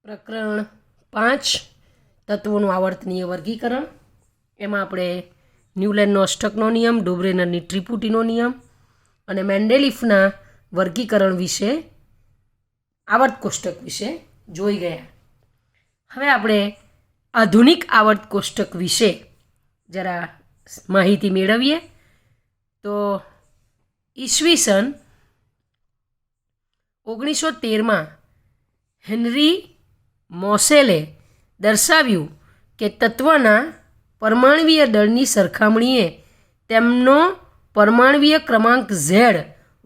પ્રકરણ 5 તત્વોનું આવર્તનીય વર્ગીકરણ. એમાં આપણે ન્યૂલેન્ડનો અષ્ટકનો નિયમ, ડોબ્રેનરની ત્રિપુટીનો નિયમ અને મેન્ડેલિફના વર્ગીકરણ વિશે, આવર્ત કોષ્ટક વિશે જોઈ ગયા. હવે આપણે આધુનિક આવર્ત કોષ્ટક વિશે જરા માહિતી મેળવીએ. તો ઈસવીસન 1913માં હેનરી મોસેલે દર્શાવ્યું કે તત્વના પરમાણવીય દળની સરખામણીએ તેમનો પરમાણવીય ક્રમાંક Z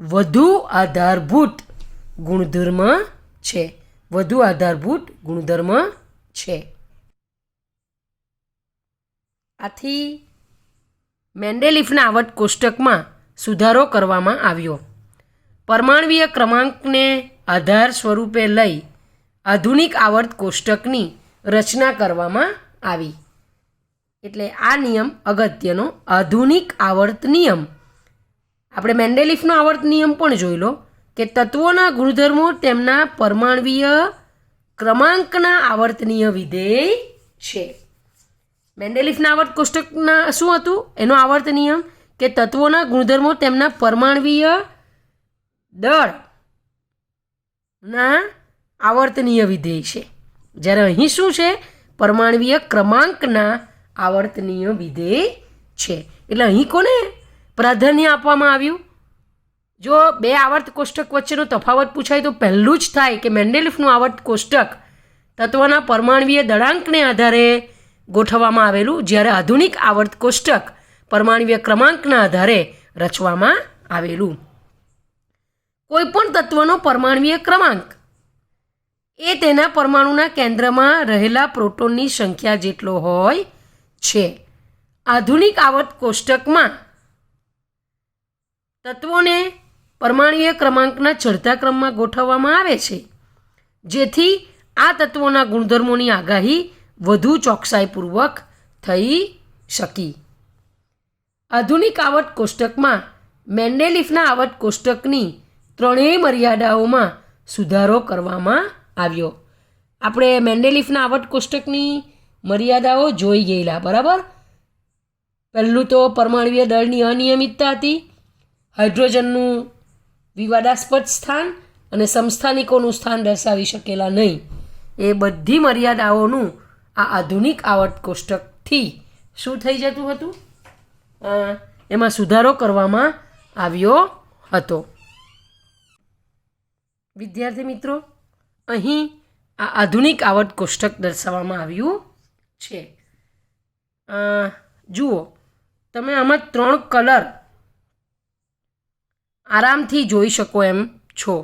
વધુ આધારભૂત ગુણધર્મ છે. આથી મેન્ડેલિફના આવર્ત કોષ્ટકમાં સુધારો કરવામાં આવ્યો. પરમાણવીય ક્રમાંકને આધાર સ્વરૂપે લઈ આધુનિક આવર્ત કોષ્ટકની રચના કરવામાં આવી. એટલે આ નિયમ અગત્યનો આધુનિક આવર્ત નિયમ. આપણે મેન્ડેલિફનો આવર્ત નિયમ પણ જોઈ લો કે તત્વોના ગુણધર્મો તેમના પરમાણવીય ક્રમાંકના આવર્તનીય વિધેય છે. મેન્ડેલિફના આવર્ત કોષ્ટકના શું હતું? એનો આવર્ત નિયમ કે તત્વોના ગુણધર્મો તેમના પરમાણવીય દળના આવર્તનીય વિધેય છે. જ્યારે અહીં શું છે? પરમાણવીય ક્રમાંકના આવર્તનીય વિધેય છે. એટલે અહીં કોને પ્રાધાન્ય આપવામાં આવ્યું? જો બે આવર્ત કોષ્ટક વચ્ચેનો તફાવત પૂછાય તો પહેલું જ થાય કે મેન્ડેલિફનું આવર્ત કોષ્ટક તત્વના પરમાણવીય દળાંકને આધારે ગોઠવવામાં આવેલું, જ્યારે આધુનિક આવર્ત કોષ્ટક પરમાણવીય ક્રમાંકના આધારે રચવામાં આવેલું. કોઈપણ તત્વનો પરમાણવીય ક્રમાંક એ તેના પરમાણુના કેન્દ્રમાં રહેલા પ્રોટોનની સંખ્યા જેટલો હોય છે. આધુનિક આવર્ત કોષ્ટકમાં તત્વોને પરમાણવીય ક્રમાંકના ચડતા ક્રમમાં ગોઠવવામાં આવે છે, જેથી આ તત્વોના ગુણધર્મોની આગાહી વધુ ચોકસાઈપૂર્વક થઈ શકી. આધુનિક આવર્ત કોષ્ટકમાં મેન્ડેલિફના આવર્ત કોષ્ટકની ત્રણેય મર્યાદાઓમાં સુધારો કરવામાં આવ્યો. આપણે મેન્ડેલિફના આવર્ત કોષ્ટકની મર્યાદાઓ જોઈ ગયેલા, બરાબર. પહેલું તો પરમાણવીય દળની અનિયમિતતા હતી, હાઇડ્રોજનનું વિવાદાસ્પદ સ્થાન અને સમસ્થાનિકોનું સ્થાન દર્શાવી શકેલા નહીં. એ બધી મર્યાદાઓનું આ આધુનિક આવર્ત કોષ્ટકથી શું થઈ જતું હતું? એમાં સુધારો કરવામાં આવ્યો હતો. વિદ્યાર્થી મિત્રો, અહીં આ આધુનિક આવર્ત કોષ્ટક દર્શાવવામાં આવ્યું છે. જુઓ, તમે આમાં 3 કલર આરામથી જોઈ શકો એમ છો.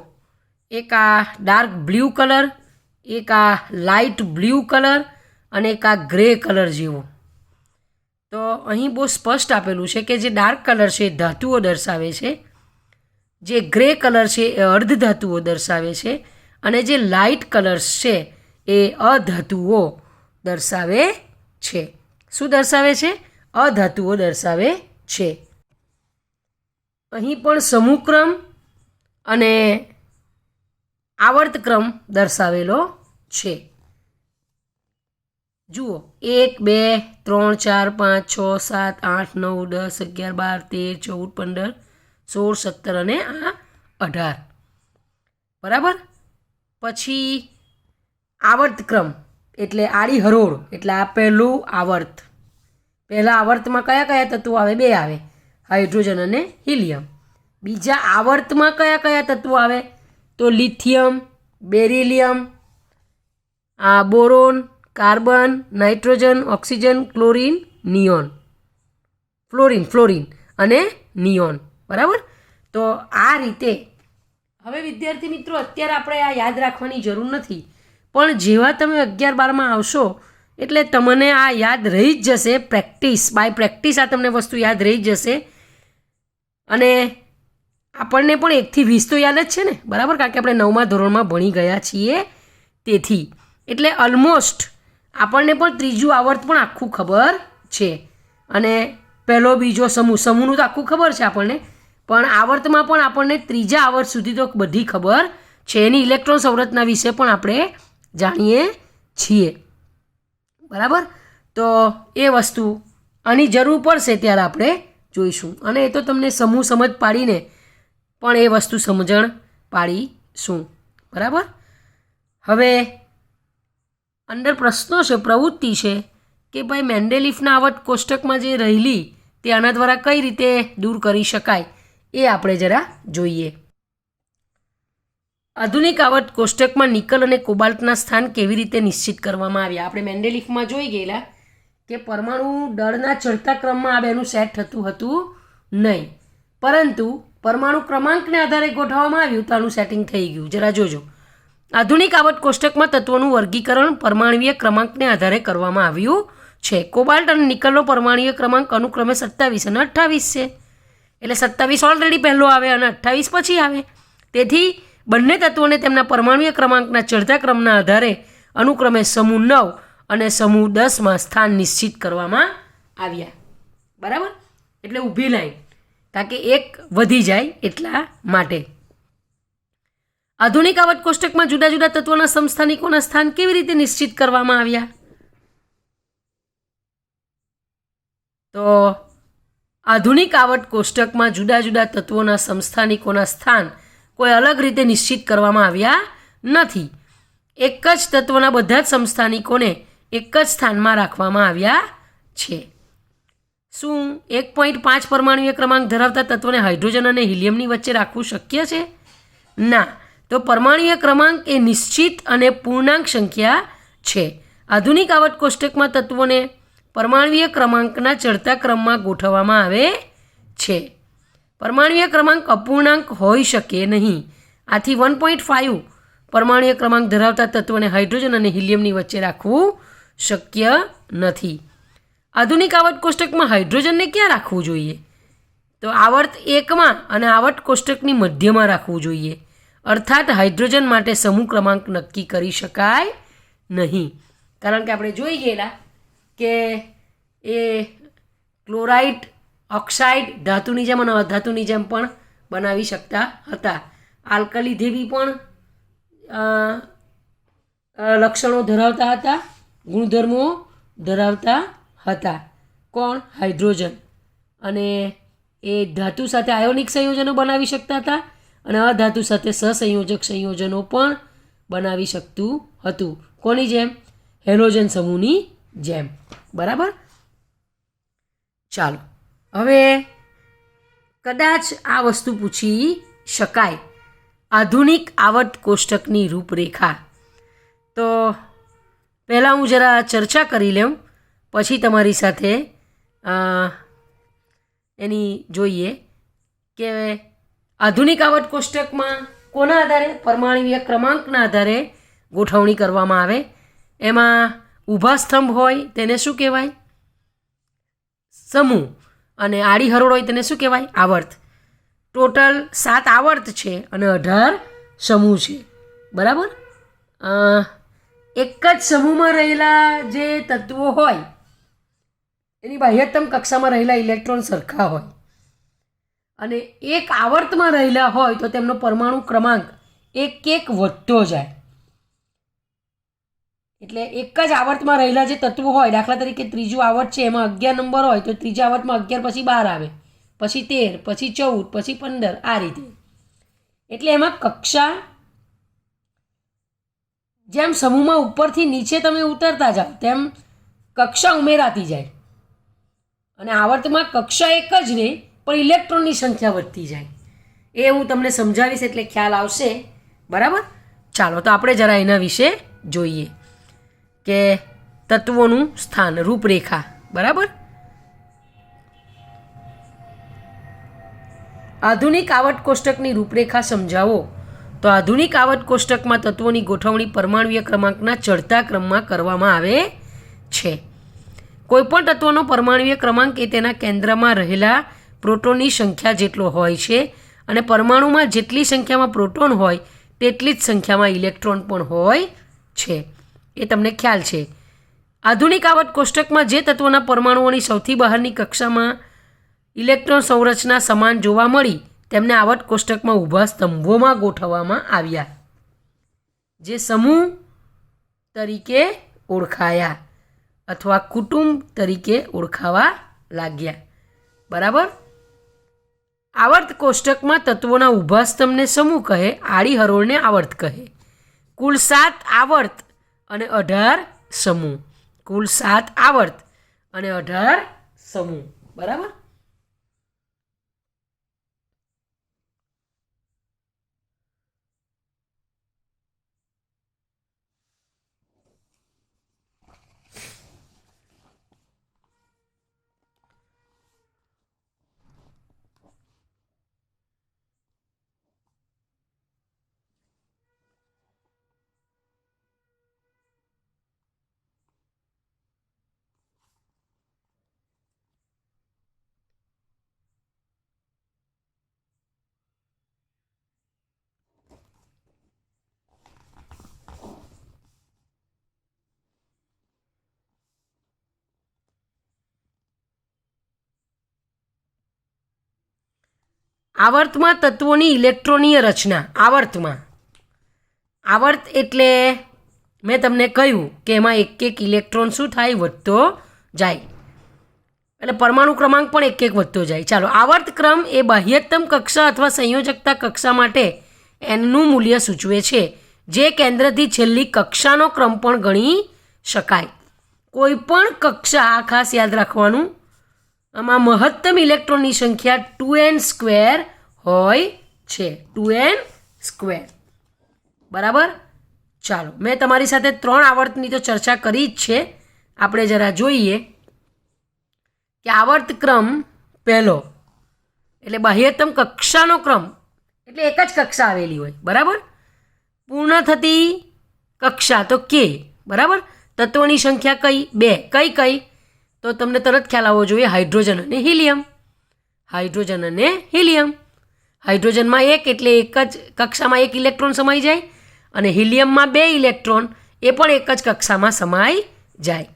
એક આ ડાર્ક બ્લુ કલર, એક આ લાઇટ બ્લુ કલર અને એક આ ગ્રે કલર જેવો. તો અહીં બહુ સ્પષ્ટ આપેલું છે કે જે ડાર્ક કલર છે એ ધાતુઓ દર્શાવે છે, જે ગ્રે કલર છે એ અર્ધધાતુઓ દર્શાવે છે, અને જે લાઇટ કલર્સ છે એ અધાતુઓ દર્શાવે છે. શું દર્શાવે છે? અધાતુઓ દર્શાવે છે. અહીં પણ સમૂહક્રમ અને આવર્તક્રમ દર્શાવેલો છે. જુઓ, 1 2 3 4 5 6 7 8 9 10 11 12 13 14 15 16 17 અને આ 18, બરાબર. પછી આવર્તક્રમ એટલે આડી હરોળ, એટલે આ પહેલું આવર્ત. પહેલા આવર્તમાં કયા કયા તત્વો આવે? 2 આવે, હાઇડ્રોજન અને હિલિયમ. બીજા આવર્તમાં કયા કયા તત્વો આવે? તો લિથિયમ, બેરિલિયમ, આ boron, carbon, nitrogen, oxygen, chlorine, neon, fluorine અને નિયોન, બરાબર. તો આ રીતે હવે વિદ્યાર્થી મિત્રો, અત્યારે આપણે આ યાદ રાખવાની જરૂર નથી, પણ જેવા તમે 11 12માં આવશો એટલે તમને આ યાદ રહી જ જશે. બાય પ્રેક્ટિસ આ તમને વસ્તુ યાદ રહી જ જશે. અને આપણને પણ 1 થી 20 તો યાદ જ છે ને, બરાબર, કારણ કે આપણે 9મા ધોરણમાં ભણી ગયા છીએ. તેથી એટલે ઓલમોસ્ટ આપણને પણ ત્રીજું આવર્ત પણ આખું ખબર છે, અને પહેલો બીજો સમૂહનું તો આખું ખબર છે આપણને, પણ આવર્તમાં પણ આપણને ત્રીજા આવર્ત સુધી તો બધી ખબર છે. એની ઇલેક્ટ્રોન સંરચના વિશે પણ આપણે જાણીએ છીએ. બરાબર, તો એ વસ્તુ આની જરૂર પડશે ત્યારે આપણે જોઈશું, અને એ તો તમને સમૂહ સમજ પાડીને પણ એ વસ્તુ સમજણ પાડીશું. બરાબર, હવે અંદર પ્રશ્નો છે, પ્રવૃત્તિ છે કે ભાઈ મેન્ડેલિફના આવર્ત કોષ્ટકમાં જે રહેલી તે આના દ્વારા કઈ રીતે દૂર કરી શકાય એ આપણે જરા જોઈએ. આધુનિક આવર્ત કોષ્ટકમાં નિકલ અને કોબાલ્ટના સ્થાન કેવી રીતે નિશ્ચિત કરવામાં આવ્યા. આપણે મેન્ડેલિફમાં જોઈ ગયેલા કે પરમાણુ દળના ચડતા ક્રમમાં આ બેનું સેટ થતું હતું નહીં, પરંતુ પરમાણુ ક્રમાંકને આધારે ગોઠવવામાં આવ્યું તો આનું સેટિંગ થઈ ગયું. જરા જોજો. આધુનિક આવર્ત કોષ્ટકમાં તત્વોનું વર્ગીકરણ પરમાણુય ક્રમાંકને આધારે કરવામાં આવ્યું છે. કોબાલ્ટ અને નિકલનો પરમાણુય ક્રમાંક અનુક્રમે 27 અને 28 છે. એટલે 27 ઓલરેડી પહેલો આવે અને 28 પછી આવે. તેથી બંને તત્વોને તેમના પરમાણુય ક્રમાંકના ચડતા ક્રમના આધારે અનુક્રમે સમૂહ 9 અને સમૂહ 10માં સ્થાન નિશ્ચિત કરવામાં આવ્યા. બરાબર, એટલે ઊભી લાઈન, કારણ કે એક વધી જાય એટલા માટે. આધુનિક આવર્ત કોષ્ટકમાં જુદા જુદા તત્વોના સમસ્થાનિકોના સ્થાન કેવી રીતે નિશ્ચિત કરવામાં આવ્યા. તો આધુનિક આવર્ત કોષ્ટકમાં જુદા જુદા તત્વોના સમસ્થાનિકોના સ્થાન કોઈ અલગ રીતે નિશ્ચિત કરવામાં આવ્યા નથી. એક જ તત્વના બધા જ સમસ્થાનિકોને એક જ સ્થાનમાં રાખવામાં આવ્યા છે. શું 1.5 પરમાણુય ક્રમાંક ધરાવતા તત્વોને હાઇડ્રોજન અને હિલિયમની વચ્ચે રાખવું શક્ય છે? ના. તો પરમાણુય ક્રમાંક એ નિશ્ચિત અને પૂર્ણાંક સંખ્યા છે. આધુનિક આવર્ત કોષ્ટકમાં તત્વોને પરમાણુય ક્રમાંકના ચડતા ક્રમમાં ગોઠવવામાં આવે છે. પરમાણુય ક્રમાંક અપૂર્ણાંક હોઈ શકે નહીં. આથી 1.5 પરમાણુય ક્રમાંક ધરાવતા તત્વોને હાઇડ્રોજન અને હિલિયમની વચ્ચે રાખવું શક્ય નથી. આધુનિક આવર્ત કોષ્ટકમાં હાઇડ્રોજનને ક્યાં રાખવું જોઈએ? તો આવર્ત 1માં અને આવર્ત કોષ્ટકની મધ્યમાં રાખવું જોઈએ. અર્થાત હાઇડ્રોજન માટે સમૂહ ક્રમાંક નક્કી કરી શકાય નહીં, કારણ કે આપણે જોઈ ગયેલા કે એ ક્લોરાઇડ, ઓક્સાઇડ ધાતુની જેમ અને અધાતુની જેમ પણ બનાવી શકતા હતા. આલ્કલી દેવી પણ લક્ષણો ધરાવતા હતા, ગુણધર્મો ધરાવતા હતા. કોણ? હાઇડ્રોજન. અને એ ધાતુ સાથે આયોનિક સંયોજનો બનાવી શકતા હતા અને અધાતુ સાથે સહસંયોજક સંયોજનો પણ બનાવી શકતું હતું. કોની જેમ? હેલોજન સમૂહની જેમ. બરાબર, ચાલો હવે કદાચ આ વસ્તુ પૂછી શકાય, આધુનિક આવર્ત કોષ્ટકની રૂપરેખા. તો પહેલાં હું જરા ચર્ચા કરી લઉં, પછી તમારી સાથે એની જોઈએ કે આધુનિક આવર્ત કોષ્ટકમાં કોના આધારે? પરમાણુય ક્રમાંકના આધારે ગોઠવણી કરવામાં આવે. એમાં ઊભા સ્તંભ હોય તેને શું કહેવાય? સમૂહ. અને આડી હરોળ હોય તેને શું કહેવાય? આવર્ત. ટોટલ 7 આવર્ત છે અને 18 સમૂહ છે. બરાબર, એક જ સમૂહમાં રહેલા જે તત્વો હોય એની બાહ્યતમ કક્ષામાં રહેલા ઇલેક્ટ્રોન સરખા હોય, અને એક આવર્તમાં રહેલા હોય તો તેમનો પરમાણુ ક્રમાંક એક વધતો જાય. એટલે એક જ આવર્તમાં રહેલા જે તત્વો હોય, દાખલા તરીકે ત્રીજું આવર્ત છે એમાં 11 નંબર હોય તો ત્રીજા આવર્તમાં 11 પછી 12 આવે, પછી 13, પછી 14, પછી 15, આ રીતે. એટલે એમાં કક્ષા જેમ સમૂહમાં ઉપરથી નીચે તમે ઉતરતા જાઓ તેમ કક્ષા ઉમેરાતી જાય, અને આવર્તમાં કક્ષા એક જ રહે પણ ઇલેક્ટ્રોનની સંખ્યા વધતી જાય. એ હું તમને સમજાવીશ એટલે ખ્યાલ આવશે. બરાબર, ચાલો તો આપણે જરા એના વિશે જોઈએ કે તત્વોનું સ્થાન, રૂપરેખા. બરાબર, આધુનિક આવર્ત કોષ્ટકની રૂપરેખા સમજાવો. તો આધુનિક આવર્ત કોષ્ટકમાં તત્વોની ગોઠવણી પરમાણુય ક્રમાંકના ચડતા ક્રમમાં કરવામાં આવે છે. કોઈપણ તત્વનો પરમાણુય ક્રમાંક એ તેના કેન્દ્રમાં રહેલા પ્રોટોનની સંખ્યા જેટલો હોય છે, અને પરમાણુમાં જેટલી સંખ્યામાં પ્રોટોન હોય તેટલી જ સંખ્યામાં ઇલેક્ટ્રોન પણ હોય છે. એ તમને ખ્યાલ છે. આધુનિક આવર્ત કોષ્ટકમાં જે તત્વોના પરમાણુઓની સૌથી બહારની કક્ષામાં ઇલેક્ટ્રોન સંરચના સમાન જોવા મળી તેમને આવર્ત કોષ્ટકમાં ઊભા સ્તંભોમાં ગોઠવવામાં આવ્યા. જે સમૂહ તરીકે ઓળખાયા અથવા કુટુંબ તરીકે ઓળખાવા લાગ્યા. બરાબર. આવર્ત કોષ્ટકમાં તત્વોના ઊભા સ્તંભને સમૂહ કહે, આડી હરોળને આવર્ત કહે. કુલ 7 આવર્ત અને 18 સમૂહ. કુલ 7 આવર્ત અને 18 સમૂહ. બરાબર. આવર્તમાં તત્વોની ઇલેક્ટ્રોનીય રચના. આવર્ત એટલે મેં તમને કહ્યું કે એમાં એક એક ઇલેક્ટ્રોન શું થાય, વધતો જાય. એટલે પરમાણુ ક્રમાંક પણ એક એક વધતો જાય. ચાલો, આવર્ત ક્રમ એ બાહ્યતમ કક્ષા અથવા સંયોજકતા કક્ષા માટે એનનું મૂલ્ય સૂચવે છે, જે કેન્દ્રથી છેલ્લી કક્ષાનો ક્રમ પણ ગણી શકાય. કોઈ પણ કક્ષા, આ ખાસ યાદ રાખવાનું, આમાં મહત્તમ ઇલેક્ટ્રોનની સંખ્યા 2n² હોય છે. 2n². બરાબર. ચાલો, મેં તમારી સાથે 3 આવર્તની તો ચર્ચા કરી જ છે. આપણે જરા જોઈએ કે આવર્ત ક્રમ પહેલો એટલે બાહ્યતમ કક્ષાનો ક્રમ, એટલે એક જ કક્ષા આવેલી હોય. બરાબર. પૂર્ણ થતી કક્ષા તો કે. બરાબર. તત્વોની સંખ્યા કઈ? 2. કઈ તો તમને તરત ખ્યાલ આવવો જોઈએ, હાઇડ્રોજન અને હિલિયમ. હાઇડ્રોજન અને હિલિયમ. હાઇડ્રોજનમાં 1 એટલે એક જ કક્ષામાં 1 ઇલેક્ટ્રોન સમાઈ જાય, અને હિલિયમમાં 2 ઇલેક્ટ્રોન, એ પણ એક જ કક્ષામાં સમાઈ જાય.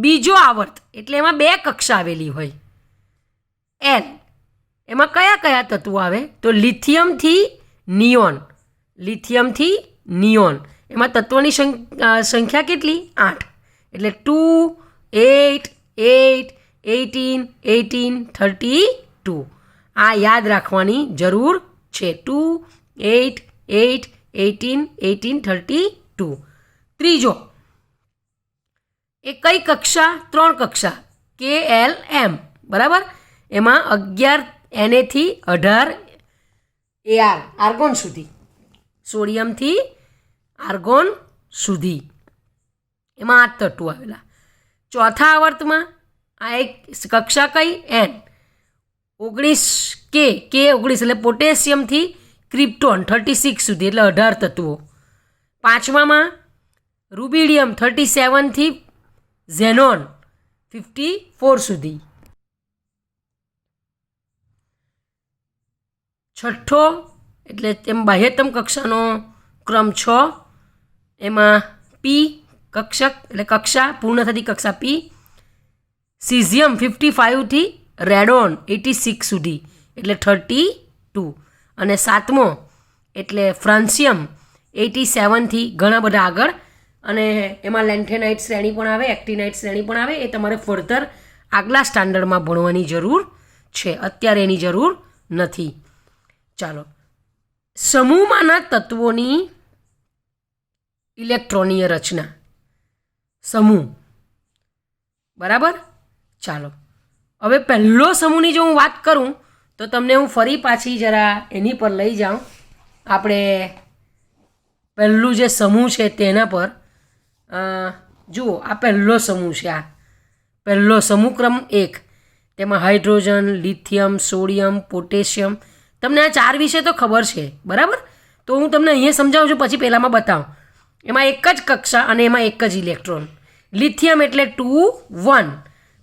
બીજો આવર્ત એટલે એમાં 2 કક્ષા આવેલી હોય. એલ એમાં કયા કયા તત્વો આવે? તો લિથિયમથી નિયોન. લિથિયમથી નિયોન એમાં તત્વોની સંખ્યા કેટલી? 8. એટલે 2, 8, 8, 18, 18, 32. આ યાદ રાખવાની જરૂર છે. 2, 8, 8, 18, 18, 32. ત્રીજો એ કઈ કક્ષા? 3 કક્ષા. KLM. બરાબર. એમાં 11 Na થી 18 Ar, આર્ગોન સુધી. સોડિયમથી આર્ગોન સુધી એમાં 8 તત્વો આવેલા. ચોથા આવર્તમાં આ એક કક્ષા કઈ? N. 19 K19 એટલે પોટેશિયમથી ક્રિપ્ટોન 36 સુધી, એટલે 18 તત્વો. પાંચમામાં રૂબિડિયમ 37 થી ઝેનોન 54 સુધી. છઠ્ઠો એટલે તેમ બાહ્યતમ કક્ષાનો ક્રમ 6. એમાં P કક્ષક એટલે કક્ષા, પૂર્ણ થતી કક્ષા P. સિઝિયમ 55 થી રેડોન 86 સુધી, એટલે 32. અને સાતમો એટલે ફ્રાન્સિયમ 87 થી ઘણા બધા આગળ, અને એમાં લેન્થેનાઇટ શ્રેણી પણ આવે, એક્ટિનાઇટ શ્રેણી પણ આવે. એ તમારે ફર્ધર આગલા સ્ટાન્ડર્ડમાં ભણવાની જરૂર છે, અત્યારે એની જરૂર નથી. ચાલો, સમૂહમાંના તત્વોની ઇલેક્ટ્રોનીય રચના. સમૂહ. બરાબર. ચાલો, હવે પહેલો સમૂહની જો હું વાત કરું તો તમને હું ફરી પાછી જરા એની પર લઈ જાઉં. આપણે પહેલું જે સમૂહ છે તેના પર જુઓ. આ પહેલો સમૂહ છે. આ પહેલો સમૂહ ક્રમ 1. તેમાં હાઇડ્રોજન, લિથિયમ, સોડિયમ, પોટેશિયમ. તમને આ 4 વિશે તો ખબર છે. બરાબર. તો હું તમને અહીંયા સમજાવું છું, પછી પહેલાંમાં બતાવું. એમાં એક જ કક્ષા અને એમાં એક જ ઇલેક્ટ્રોન. લિથિયમ એટલે 2, 1.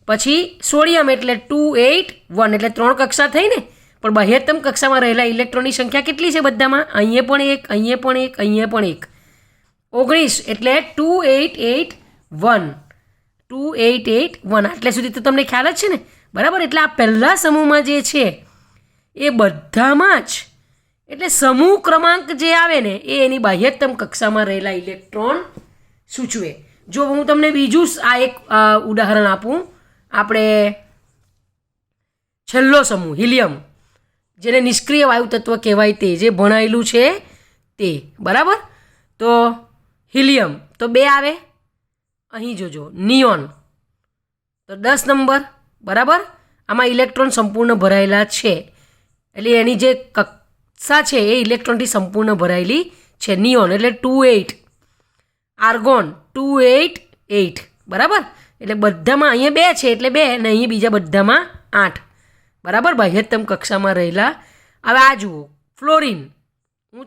પછી સોડિયમ એટલે 2, 8, 1. એટલે 3 કક્ષા થઈ ને. પણ બાહ્યતમ કક્ષામાં રહેલા ઇલેક્ટ્રોનની સંખ્યા કેટલી છે બધામાં? અહીંયા પણ 1, અહીંયા પણ 1, અહીંયા પણ 1. 19 એટલે 2, 8, 8, 1. 2, 8, 8, 1. આટલે સુધી તો તમને ખ્યાલ જ છે ને. બરાબર. એટલે આ પહેલા સમૂહમાં જે છે એ બધામાં જ એટલે સમૂહ ક્રમાંક જે આવે ને એ એની બાહ્યતમ કક્ષામાં રહેલા ઇલેક્ટ્રોન સૂચવે. જો હું તમને બીજું આ એક ઉદાહરણ આપું, આપણે છેલ્લો સમૂહ હિલિયમ, જેને નિષ્ક્રિય વાયુ તત્વ કહેવાય, તે જે ભણાયેલું છે તે, બરાબર. તો હિલિયમ તો 2 આવે. અહીં જોજો નિયોન તો 10 નંબર, બરાબર. આમાં ઇલેક્ટ્રોન સંપૂર્ણ ભરાયેલા છે, એટલે એની જે કક્ષા છે એ ઇલેક્ટ્રોનથી સંપૂર્ણ ભરાયેલી છે. નિયોન એટલે 28, આર્ગોન 288, બરાબર. એટલે બધામાં અહીંયા 2 છે એટલે 2, અને અહીં બીજા બધામાં 8, બરાબર, બાહ્યતમ કક્ષામાં રહેલા. હવે આ જુઓ ફ્લોરિન,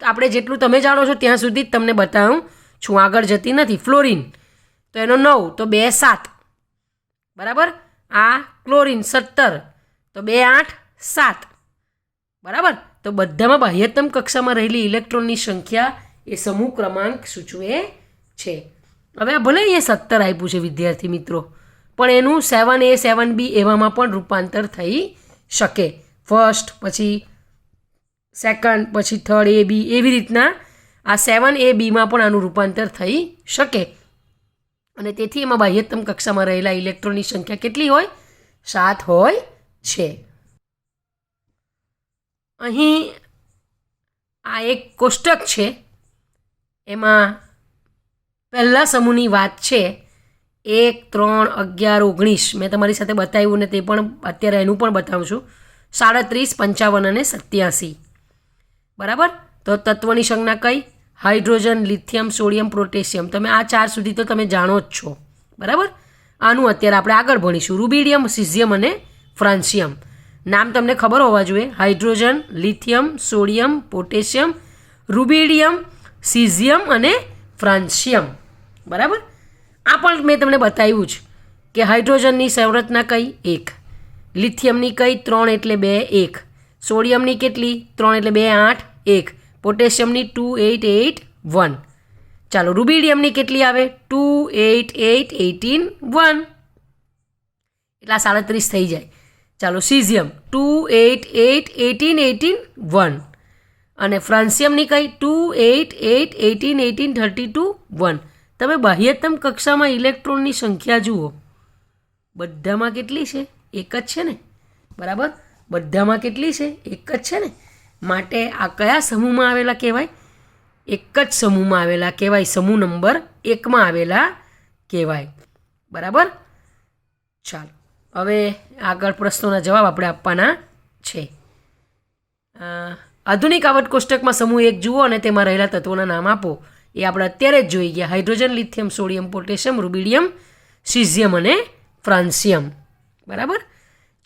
આપણે જેટલું તમે જાણો છો ત્યાં સુધી જ તમને બતાવું છું, આગળ જતી નથી. ફ્લોરિન તો એનો 9 તો 2 7, બરાબર. આ ક્લોરિન 17 તો 2 8 7, બરાબર. તો બધામાં બાહ્યતમ કક્ષામાં રહેલી ઇલેક્ટ્રોનની સંખ્યા એ સમૂહ ક્રમાંક સૂચવે છે. હવે આ ભલે અહીંયા 17 આપ્યું છે વિદ્યાર્થી મિત્રો, પણ એનું 7A 7B એવામાં પણ રૂપાંતર થઈ શકે. ફર્સ્ટ, પછી સેકન્ડ, પછી થર્ડ AB, એવી રીતના આ 7ABમાં પણ આનું રૂપાંતર થઈ શકે. અને તેથી એમાં બાહ્યતમ કક્ષામાં રહેલા ઇલેક્ટ્રોનની સંખ્યા કેટલી હોય? 7 હોય છે. અહીં આ એક કોષ્ટક છે, એમાં પહેલા સમૂહની વાત છે 1 3 11 19. મેં તમારી સાથે બતાવ્યું ને તે પણ અત્યારે એનું પણ બતાવું છું. 37 55 અને 87, બરાબર. તો તત્વની સંજ્ઞા કઈ? Hydrogen, lithium, sodium, potassium. તમે આ 4 સુધી તો તમે જાણો જ છો, બરાબર. આનું અત્યારે આપણે આગળ ભણીશું. રૂબિડિયમ, સિઝિયમ અને ફ્રાન્સિયમ. નામ તમને ખબર હોવા જોઈએ. Hydrogen, lithium, sodium, potassium, rubidium, caesium અને ફ્રાન્સિયમ, બરાબર. આ પણ મેં તમને બતાવ્યું જ કે હાઇડ્રોજનની સંરચના કઈ? 1. લિથિયમની કઈ? 3 એટલે 2 1. સોડિયમની કેટલી? 3 એટલે 2 8 1. પોટેશિયમની 2 8 8 1. ચાલો રૂબિડિયમની કેટલી આવે? 2 8 8 18 1. એટલા 37 થઈ જાય. ચાલો સિઝિયમ 2 8 8 18 18 1. અને ફ્રાન્સિયમની કઈ? 2 8 8 18 18 32 1. તમે બાહ્યતમ કક્ષામાં ઇલેક્ટ્રોનની સંખ્યા જુઓ, બધામાં કેટલી છે? 1 જ છે ને, બરાબર. બધામાં કેટલી છે? 1 જ છે ને. માટે આ કયા સમૂહમાં આવેલા કહેવાય? એક જ સમૂહમાં આવેલા કહેવાય. સમૂહ નંબર 1માં આવેલા કહેવાય, બરાબર. ચાલો હવે આગળ પ્રશ્નોના જવાબ આપણે આપવાના છે. આધુનિક આવર્ત કોષ્ટકમાં સમૂહ 1 જુઓ અને તેમાં રહેલા તત્વોના નામ આપો. એ આપણે અત્યારે જ જોઈ ગયા. Hydrogen, lithium, sodium, potassium, rubidium, caesium અને ફ્રાન્સિયમ, બરાબર.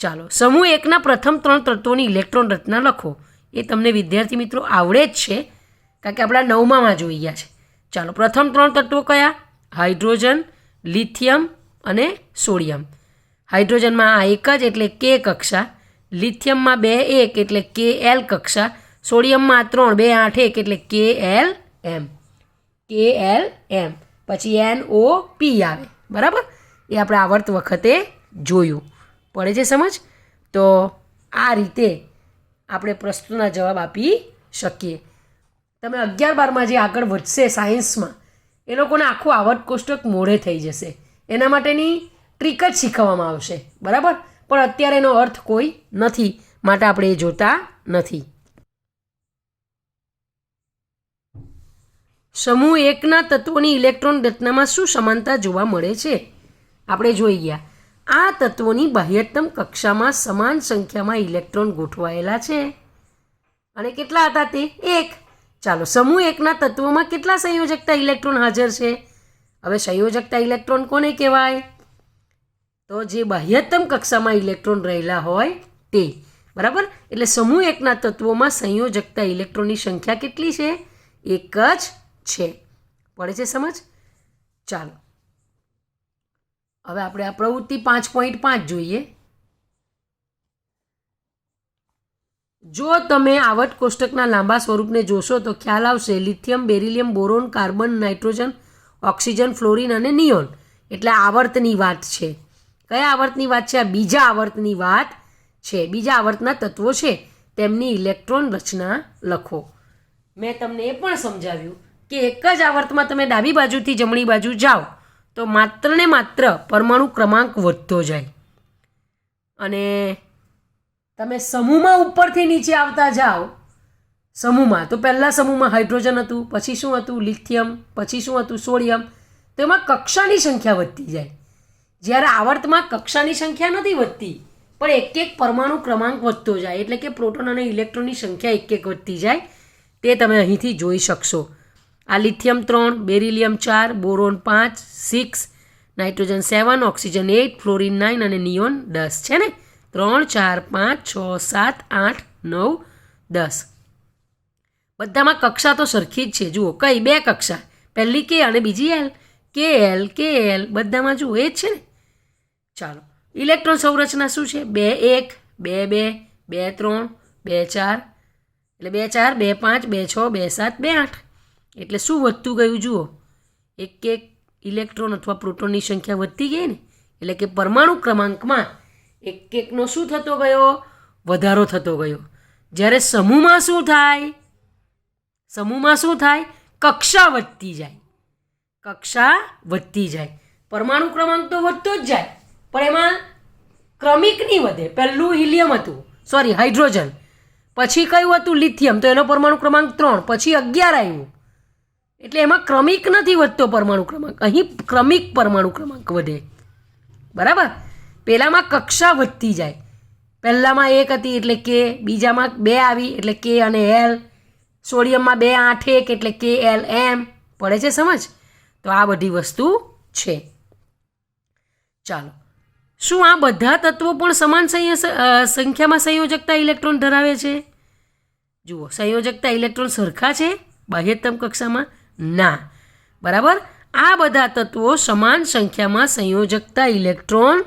ચાલો સમૂહ 1ના પ્રથમ 3 તત્વોની ઇલેક્ટ્રોન રચના લખો. એ તમને વિદ્યાર્થી મિત્રો આવડે જ છે, કારણ કે આપણા 9માં જોઈ ગયા છે. ચાલો પ્રથમ 3 તત્વો કયા? હાઇડ્રોજન, લિથિયમ અને સોડિયમ. હાઇડ્રોજનમાં આ 1 જ એટલે K કક્ષા, લિથિયમમાં 2 1 એટલે KL કક્ષા, સોડિયમમાં 3 2 8 1 એટલે KLM. પછી NOP આવે, બરાબર. એ આપણે આવર્ત વખતે જોયું. પડે છે સમજ? તો આ રીતે આપણે પ્રશ્નોના જવાબ આપી શકીએ. તમે 11 12માં જે આગળ વધશે સાયન્સમાં, એ લોકોને આખું આવર્ત કોષ્ટક મોઢે થઈ જશે. એના માટેની ટ્રીક જ શીખવવામાં આવશે, બરાબર. પણ અત્યારે એનો અર્થ કોઈ નથી, માટે આપણે એ જોતા નથી. સમૂહ 1ના તત્વોની ઇલેક્ટ્રોન રચનામાં શું સમાનતા જોવા મળે છે? આપણે જોઈ ગયા. આ તત્વોની બાહ્યતમ કક્ષામાં સમાન સંખ્યામાં ઇલેક્ટ્રોન ગોઠવાયેલા છે. અને કેટલા હતા તે? 1. ચાલો સમૂહ 1ના તત્વોમાં કેટલા સંયોજકતા ઇલેક્ટ્રોન હાજર છે? હવે સંયોજકતા ઇલેક્ટ્રોન કોને કહેવાય? તો જે બાહ્યતમ કક્ષામાં ઇલેક્ટ્રોન રહેલા હોય તે, બરાબર. એટલે સમૂહ 1ના તત્વોમાં સંયોજકતા ઇલેક્ટ્રોનની સંખ્યા કેટલી છે? 1 જ છે. પડે છે સમજ? ચાલો હવે આપણે આ પ્રવૃત્તિ 5.5 જોઈએ. જો તમે આવર્ત કોષ્ટકના લાંબા સ્વરૂપને જોશો તો ખ્યાલ આવશે. Lithium, beryllium, boron, carbon, nitrogen, oxygen, fluorine અને નિયોન. એટલે આવર્તની વાત છે. કયા આવર્તની વાત છે? આ બીજા આવર્તની વાત છે. બીજા આવર્તના તત્વો છે. તેમની ઇલેક્ટ્રોન રચના લખો. મેં તમને એ પણ સમજાવ્યું કે એક જ આવર્તમાં તમે ડાબી બાજુથી જમણી બાજુ જાઓ તો માત્ર ને માત્ર પરમાણુ ક્રમાંક વધતો જાય, અને તમે સમૂહમાં ઉપરથી નીચે આવતા જાઓ સમૂહમાં, તો પહેલા સમૂહમાં હાઇડ્રોજન હતું, પછી શું હતું લિથિયમ, પછી શું હતું સોડિયમ, તો એમાં કક્ષાની સંખ્યા વધતી જાય. જ્યારે આવર્તમાં કક્ષાની સંખ્યા નથી વધતી પણ એક એક પરમાણુ ક્રમાંક વધતો જાય, એટલે કે પ્રોટોન અને ઇલેક્ટ્રોનની સંખ્યા એક એક વધતી જાય. તે તમે અહીંથી જોઈ શકશો. આ lithium 3, beryllium 4, boron 5, 6, nitrogen 7, oxygen 8, fluorine 9 અને નિયોન 10 છે ને. 3, 4, 5, 6, 7, 8, 9, 10. બધામાં કક્ષા તો સરખી જ છે. જુઓ કઈ બે કક્ષા, પહેલી કે અને બીજી એલ. કે એલ બધામાં જુઓ એ જ છે ને. ચાલો, ઇલેક્ટ્રોન સંરચના શું છે? 2 1, 2 2, 2 3, 2 4, એટલે 2 4, 2 5, 2 6, 2 7, 2 8. એટલે શું વધતું ગયું જુઓ, એક એક ઇલેક્ટ્રોન અથવા પ્રોટોનની સંખ્યા વધતી ગઈ ને. એટલે કે પરમાણુ ક્રમાંકમાં એક એકનો શું થતો ગયો? વધારો થતો ગયો. જ્યારે સમૂહમાં શું થાય? સમૂહમાં શું થાય? કક્ષા વધતી જાય. કક્ષા વધતી જાય. પરમાણુ ક્રમાંક તો વધતો જ જાય પણ એમાં ક્રમિક નહીં વધે. પહેલું હિલિયમ હતું, સોરી હાઇડ્રોજન, પછી કયું હતું લિથિયમ, તો એનો પરમાણુ ક્રમાંક 3, પછી 11 આવ્યું. એટલે એમાં ક્રમિક નથી વધતો પરમાણુ ક્રમાંક, અહીં ક્રમિક પરમાણુ ક્રમાંક વધે. બરાબર? પહેલામાં કક્ષા વધતી જાય. પહેલામાં 1 હતી એટલે કે, બીજામાં 2 આવી એટલે કે અને એલ, સોડિયમમાં 2 8 1 એટલે કે એલ એમ. પડે છે સમજ? તો આ બધી વસ્તુ છે. ચાલો, શું આ બધા તત્વો પણ સમાન સંખ્યામાં સંયોજકતા ઇલેક્ટ્રોન ધરાવે છે? જુઓ, સંયોજકતા ઇલેક્ટ્રોન સરખા છે બાહ્યતમ કક્ષામાં? ના. બરાબર? આ બધા તત્વો સમાન સંખ્યામાં સંયોજકતા ઇલેક્ટ્રોન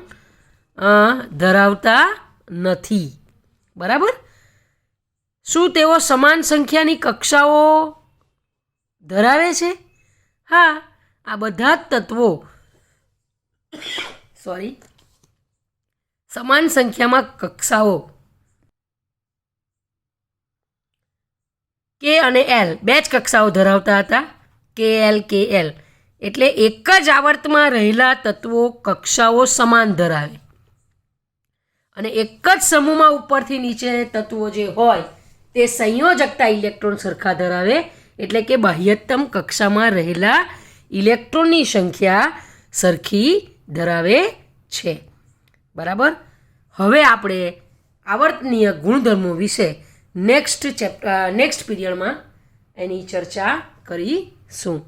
ધરાવતા નથી. બરાબર? શું તેઓ સમાન સંખ્યાની કક્ષાઓ ધરાવે છે? હા, આ બધા જ તત્વો સમાન સંખ્યામાં કક્ષાઓ કે અને એલ બે જ કક્ષાઓ ધરાવતા હતા. કે એલ એટલે એક જ આવર્તમાં રહેલા તત્વો કક્ષાઓ સમાન ધરાવે, અને એક જ સમૂહમાં ઉપરથી નીચે તત્વો જે હોય તે સંયોજકતા ઇલેક્ટ્રોન સરખા ધરાવે, એટલે કે બાહ્યતમ કક્ષામાં રહેલા ઇલેક્ટ્રોનની સંખ્યા સરખી ધરાવે છે. બરાબર? હવે આપણે આવર્તનીય ગુણધર્મો વિશે નેક્સ્ટ પીરિયડમાં એની ચર્ચા કરીશું.